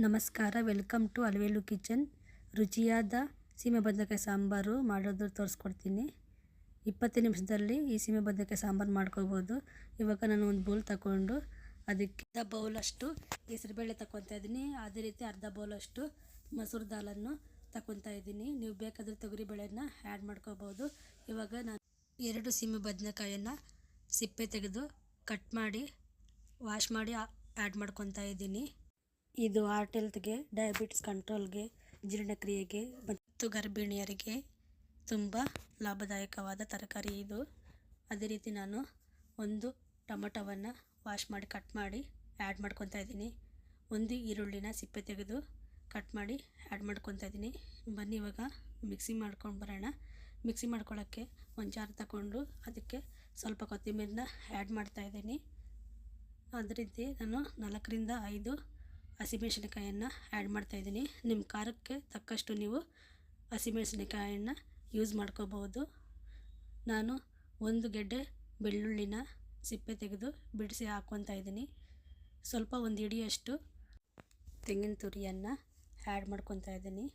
ನಮಸ್ಕಾರ, welcome to ಅಲವೇಲು kitchen. ರುಚಿಯಾದ ಸೀಮೆ ಬದನೆಕಾಯಿ ಸಾಂಬಾರು ಮಾಡೋದು ತೋರಿಸ್ಕೊಡ್ತೀನಿ. 20 ನಿಮಿಷದಲ್ಲಿ ಈ ಸೀಮೆ ಬದನೆಕಾಯಿ ಸಾಂಬಾರು ಮಾಡ್ಕೋಬೋದು. ಇವಾಗ ನಾನು ಒಂದು ಬೌಲ್ ತಗೊಂಡು ಅದಕ್ಕೆ ಅರ್ಧ ಬೌಲಷ್ಟು ಹೆಸರುಬೇಳೆ ತಗೊತಾ ಇದ್ದೀನಿ. ಅದೇ ರೀತಿ ಅರ್ಧ ಬೌಲಷ್ಟು ಮಸೂರು ದಾಲನ್ನು ತಗೊತಾ ಇದ್ದೀನಿ. ನೀವು ಬೇಕಾದರೆ ತೊಗರಿಬೇಳೆನ ಆ್ಯಡ್ ಮಾಡ್ಕೋಬೋದು. ಇವಾಗ ನಾನು 2 ಸೀಮೆ ಬದನೆಕಾಯನ್ನು ಸಿಪ್ಪೆ ತೆಗೆದು ಕಟ್ ಮಾಡಿ ವಾಶ್ ಮಾಡಿ ಆ್ಯಡ್ ಮಾಡ್ಕೊತಾ ಇದ್ದೀನಿ. ಇದು ಹಾರ್ಟ್ ಹೆಲ್ತ್ಗೆ, ಡಯಾಬಿಟಿಸ್ ಕಂಟ್ರೋಲ್ಗೆ, ಜೀರ್ಣಕ್ರಿಯೆಗೆ ಮತ್ತು ಗರ್ಭಿಣಿಯರಿಗೆ ತುಂಬ ಲಾಭದಾಯಕವಾದ ತರಕಾರಿ ಇದು. ಅದೇ ರೀತಿ ನಾನು ಒಂದು ಟೊಮಟೊವನ್ನು ವಾಶ್ ಮಾಡಿ ಕಟ್ ಮಾಡಿ ಆ್ಯಡ್ ಮಾಡ್ಕೊತಾ ಇದ್ದೀನಿ. ಒಂದು ಈರುಳ್ಳಿನ ಸಿಪ್ಪೆ ತೆಗೆದು ಕಟ್ ಮಾಡಿ ಆ್ಯಡ್ ಮಾಡ್ಕೊತಾ ಇದ್ದೀನಿ. ಬನ್ನಿ ಇವಾಗ ಮಿಕ್ಸಿ ಮಾಡ್ಕೊಂಡು ಬರೋಣ. ಮಿಕ್ಸಿ ಮಾಡ್ಕೊಳ್ಳೋಕ್ಕೆ ಒಂದು ಜಾರ್ ತಗೊಂಡು ಅದಕ್ಕೆ ಸ್ವಲ್ಪ ಕೊತ್ತಂಬರಿನ ಆ್ಯಡ್ ಮಾಡ್ತಾಯಿದ್ದೀನಿ. ಅದೇ ರೀತಿ ನಾನು 4 ರಿಂದ 5 ಹಸಿಮೆಣಸಿನಕಾಯನ್ನು ಆ್ಯಡ್ ಮಾಡ್ತಾಯಿದ್ದೀನಿ. ನಿಮ್ಮ ಖಾರಕ್ಕೆ ತಕ್ಕಷ್ಟು ನೀವು ಹಸಿಮೆಣಸಿನಕಾಯನ್ನು ಯೂಸ್ ಮಾಡ್ಕೋಬೋದು. ನಾನು ಒಂದು ಗೆಡ್ಡೆ ಬೆಳ್ಳುಳ್ಳಿನ ಸಿಪ್ಪೆ ತೆಗೆದು ಬಿಡಿಸಿ ಹಾಕ್ಕೊತಾ ಇದ್ದೀನಿ. ಸ್ವಲ್ಪ ಒಂದು ಹಿಡಿಯಷ್ಟು ತೆಂಗಿನ ತುರಿಯನ್ನು ಆ್ಯಡ್ ಮಾಡ್ಕೊತಾ ಇದ್ದೀನಿ.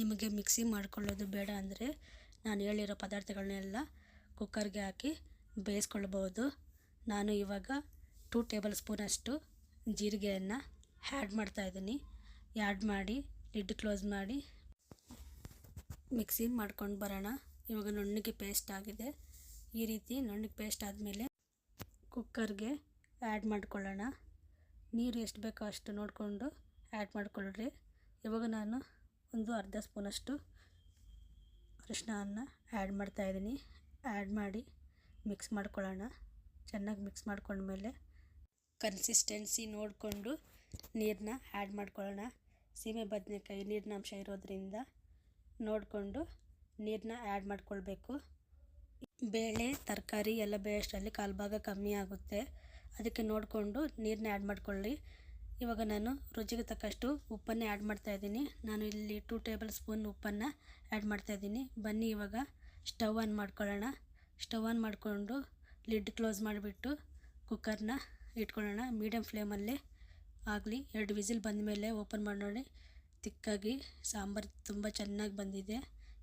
ನಿಮಗೆ ಮಿಕ್ಸಿ ಮಾಡ್ಕೊಳ್ಳೋದು ಬೇಡ ಅಂದರೆ ನಾನು ಹೇಳಿರೋ ಪದಾರ್ಥಗಳನ್ನೆಲ್ಲ ಕುಕ್ಕರ್ಗೆ ಹಾಕಿ ಬೇಯಿಸ್ಕೊಳ್ಬೋದು. ನಾನು ಇವಾಗ 2 ಟೇಬಲ್ ಸ್ಪೂನಷ್ಟು ಜೀರಿಗೆಯನ್ನು ಆ್ಯಡ್ ಮಾಡ್ತಾಯಿದ್ದೀನಿ. ಆ್ಯಡ್ ಮಾಡಿ ಲಿಡ್ ಕ್ಲೋಸ್ ಮಾಡಿ ಮಿಕ್ಸಿ ಮಾಡ್ಕೊಂಡು ಬರೋಣ. ಇವಾಗ ನುಣ್ಣಗೆ ಪೇಸ್ಟ್ ಆಗಿದೆ. ಈ ರೀತಿ ನುಣ್ಣಗೆ ಪೇಸ್ಟ್ ಆದಮೇಲೆ ಕುಕ್ಕರ್ಗೆ ಆ್ಯಡ್ ಮಾಡ್ಕೊಳ್ಳೋಣ. ನೀರು ಎಷ್ಟು ಬೇಕೋ ಅಷ್ಟು ನೋಡಿಕೊಂಡು ಆ್ಯಡ್ ಮಾಡ್ಕೊಳ್ಳ್ರಿ. ಇವಾಗ ನಾನು ಒಂದು ಅರ್ಧ ಸ್ಪೂನಷ್ಟು ಅರಿಶಿಣವನ್ನು ಆ್ಯಡ್ ಮಾಡ್ತಾಯಿದ್ದೀನಿ. ಆ್ಯಡ್ ಮಾಡಿ ಮಿಕ್ಸ್ ಮಾಡ್ಕೊಳ್ಳೋಣ. ಚೆನ್ನಾಗಿ ಮಿಕ್ಸ್ ಮಾಡ್ಕೊಂಡ್ಮೇಲೆ ಕನ್ಸಿಸ್ಟೆನ್ಸಿ ನೋಡಿಕೊಂಡು ನೀರನ್ನ ಆ್ಯಡ್ ಮಾಡ್ಕೊಳ್ಳೋಣ. ಸೀಮೆ ಬದನೆಕಾಯಿ ನೀರಿನಾಂಶ ಇರೋದ್ರಿಂದ ನೋಡಿಕೊಂಡು ನೀರನ್ನ ಆ್ಯಡ್ ಮಾಡ್ಕೊಳ್ಬೇಕು. ಬೇಳೆ ತರಕಾರಿ ಎಲ್ಲ ಬೇಯೋಷ್ಟರಲ್ಲಿ 1/4 ಭಾಗ ಕಮ್ಮಿ ಆಗುತ್ತೆ. ಅದಕ್ಕೆ ನೋಡಿಕೊಂಡು ನೀರನ್ನ ಆ್ಯಡ್ ಮಾಡ್ಕೊಳ್ಳಿ. ಇವಾಗ ನಾನು ರುಚಿಗೆ ತಕ್ಕಷ್ಟು ಉಪ್ಪನ್ನೇ ಆ್ಯಡ್ ಮಾಡ್ತಾಯಿದ್ದೀನಿ. ನಾನು ಇಲ್ಲಿ 2 ಟೇಬಲ್ ಸ್ಪೂನ್ ಉಪ್ಪನ್ನು ಆ್ಯಡ್ ಮಾಡ್ತಾಯಿದ್ದೀನಿ. ಬನ್ನಿ ಇವಾಗ ಸ್ಟವ್ ಆನ್ ಮಾಡ್ಕೊಳ್ಳೋಣ. ಸ್ಟವ್ ಆನ್ ಮಾಡಿಕೊಂಡು ಲಿಡ್ ಕ್ಲೋಸ್ ಮಾಡಿಬಿಟ್ಟು ಕುಕ್ಕರ್ನ ಇಟ್ಕೊಳ್ಳೋಣ. ಮೀಡಿಯಮ್ ಫ್ಲೇಮಲ್ಲೇ ಆಗಲಿ. 2 ವಿಸಿಲ್ ಬಂದಮೇಲೆ ಓಪನ್ ಮಾಡಿ ನೋಡಿ. ತಿಕ್ಕಾಗಿ ಸಾಂಬಾರು ತುಂಬ ಚೆನ್ನಾಗಿ ಬಂದಿದೆ.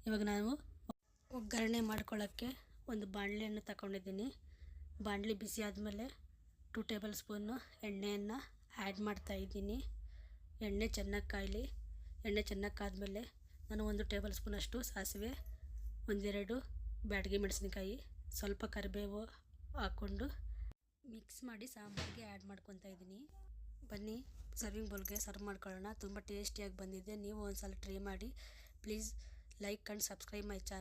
ಇವಾಗ ನಾವು ಒಗ್ಗರಣೆ ಮಾಡ್ಕೊಳ್ಳೋಕ್ಕೆ ಒಂದು ಬಾಣಲೆಯನ್ನು ತಗೊಂಡಿದ್ದೀನಿ. ಬಾಣಲೆ ಬಿಸಿ ಆದಮೇಲೆ 2 ಟೇಬಲ್ ಸ್ಪೂನು ಎಣ್ಣೆಯನ್ನು ಆ್ಯಡ್ ಮಾಡ್ತಾಯಿದ್ದೀನಿ. ಎಣ್ಣೆ ಚೆನ್ನಾಗಿ ಕಾಯಲಿ. ಎಣ್ಣೆ ಚೆನ್ನಾಗಿ ಕಾದ್ಮೇಲೆ ನಾನು 1 ಟೇಬಲ್ ಸ್ಪೂನಷ್ಟು ಸಾಸಿವೆ, 1-2 ಬ್ಯಾಡಗಿ ಮೆಣಸಿನಕಾಯಿ, ಸ್ವಲ್ಪ ಕರಿಬೇವು ಹಾಕ್ಕೊಂಡು ಮಿಕ್ಸ್ ಮಾಡಿ ಸಾಂಬಾರಿಗೆ ಆ್ಯಡ್ ಮಾಡ್ಕೊತಾ ಇದ್ದೀನಿ. ಬನ್ನಿ ಸರ್ವಿಂಗ್ ಬೌಲ್ಗೆ ಸರ್ವ್ ಮಾಡ್ಕೊಳ್ಳೋಣ. ತುಂಬ ಟೇಸ್ಟಿಯಾಗಿ ಬಂದಿದೆ. ನೀವು ಒಂದ್ಸಲ ಟ್ರೈ ಮಾಡಿ. Please like and subscribe my channel.